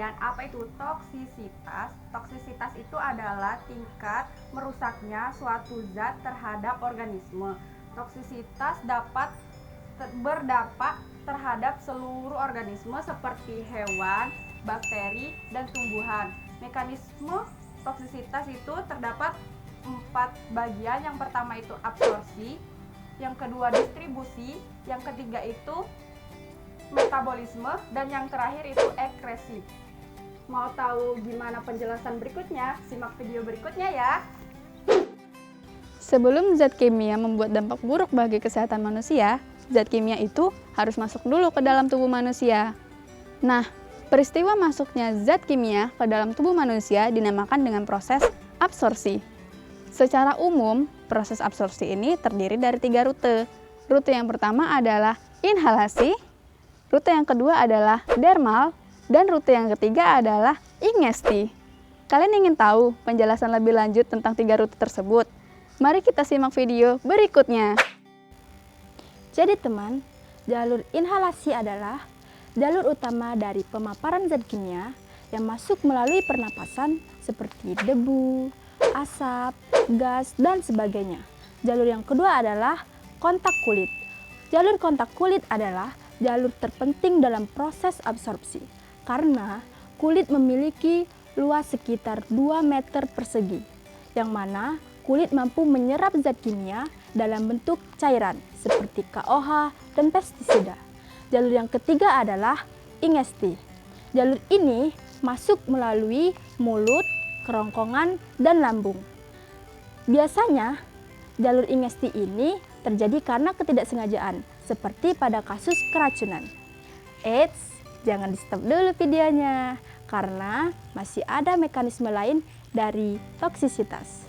kalian apa itu toksisitas. Toksisitas itu adalah tingkat merusaknya suatu zat terhadap organisme. Toksisitas dapat berdampak terhadap seluruh organisme seperti hewan, bakteri, dan tumbuhan. Mekanisme toksisitas itu terdapat 4 bagian. Yang pertama itu absorpsi, yang kedua distribusi, yang ketiga itu metabolisme, dan yang terakhir itu ekskresi. Mau tahu gimana penjelasan berikutnya? Simak video berikutnya ya. Sebelum zat kimia membuat dampak buruk bagi kesehatan manusia, zat kimia itu harus masuk dulu ke dalam tubuh manusia. Nah, peristiwa masuknya zat kimia ke dalam tubuh manusia dinamakan dengan proses absorpsi. Secara umum, proses absorpsi ini terdiri dari 3 rute. Rute yang pertama adalah inhalasi, rute yang kedua adalah dermal, dan rute yang ketiga adalah ingesti. Kalian ingin tahu penjelasan lebih lanjut tentang 3 rute tersebut? Mari kita simak video berikutnya. Jadi teman, jalur inhalasi adalah jalur utama dari pemaparan zat kimia yang masuk melalui pernapasan seperti debu, asap, gas, dan sebagainya. Jalur yang kedua adalah kontak kulit. Jalur kontak kulit adalah jalur terpenting dalam proses absorpsi karena kulit memiliki luas sekitar 2 meter persegi, yang mana kulit mampu menyerap zat kimia dalam bentuk cairan seperti KOH dan pestisida. Jalur yang ketiga adalah ingesti. Jalur ini masuk melalui mulut, kerongkongan, dan lambung. Biasanya, jalur ingesti ini terjadi karena ketidaksengajaan, seperti pada kasus keracunan. Eits, jangan di-stop dulu videonya, karena masih ada mekanisme lain dari toksisitas.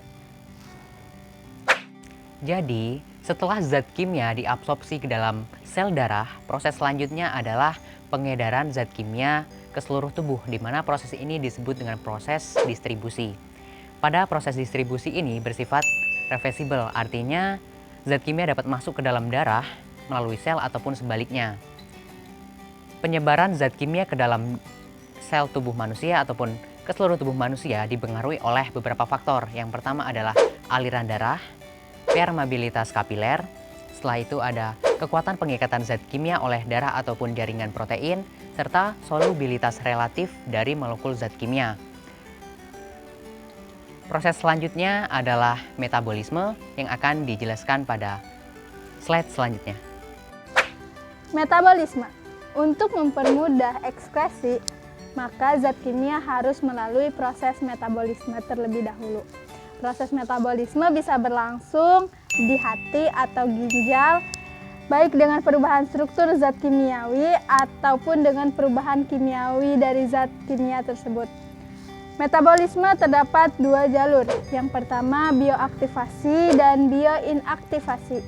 Jadi, setelah zat kimia diabsorpsi ke dalam sel darah, proses selanjutnya adalah pengedaran zat kimia ke seluruh tubuh, di mana proses ini disebut dengan proses distribusi. Pada proses distribusi ini bersifat reversible, artinya zat kimia dapat masuk ke dalam darah melalui sel ataupun sebaliknya. Penyebaran zat kimia ke dalam sel tubuh manusia ataupun ke seluruh tubuh manusia dipengaruhi oleh beberapa faktor. Yang pertama adalah aliran darah, permeabilitas kapiler, setelah itu ada kekuatan pengikatan zat kimia oleh darah ataupun jaringan protein, serta solubilitas relatif dari molekul zat kimia. Proses selanjutnya adalah metabolisme yang akan dijelaskan pada slide selanjutnya. Metabolisme. Untuk mempermudah ekskresi, maka zat kimia harus melalui proses metabolisme terlebih dahulu. Proses metabolisme bisa berlangsung di hati atau ginjal, baik dengan perubahan struktur zat kimiawi ataupun dengan perubahan kimiawi dari zat kimia tersebut. Metabolisme terdapat 2 jalur. Yang pertama bioaktivasi dan bioinaktivasi.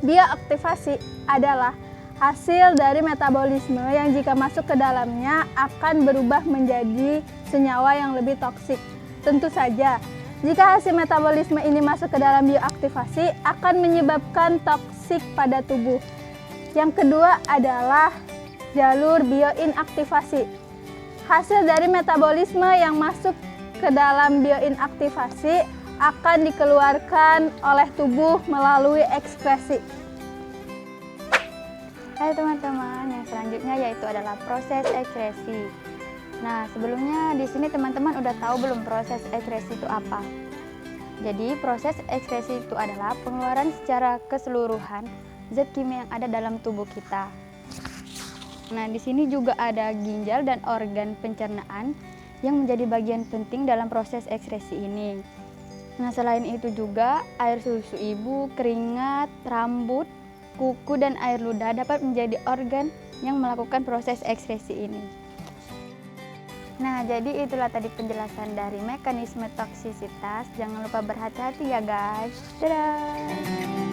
Bioaktivasi adalah hasil dari metabolisme yang jika masuk ke dalamnya akan berubah menjadi senyawa yang lebih toksik. Tentu saja, jika hasil metabolisme ini masuk ke dalam bioaktivasi akan menyebabkan toksik pada tubuh. Yang kedua adalah jalur bioinaktivasi. Hasil dari metabolisme yang masuk ke dalam bioinaktivasi akan dikeluarkan oleh tubuh melalui ekskresi. Hai teman-teman, yang selanjutnya yaitu adalah proses ekskresi. Nah, sebelumnya di sini teman-teman udah tahu belum proses ekskresi itu apa? Jadi, proses ekskresi itu adalah pengeluaran secara keseluruhan zat kimia yang ada dalam tubuh kita. Nah, di sini juga ada ginjal dan organ pencernaan yang menjadi bagian penting dalam proses ekskresi ini. Nah, selain itu juga air susu ibu, keringat, rambut, kuku, dan air ludah dapat menjadi organ yang melakukan proses ekskresi ini. Nah, jadi itulah tadi penjelasan dari mekanisme toksisitas. Jangan lupa berhati-hati ya guys. Dadah!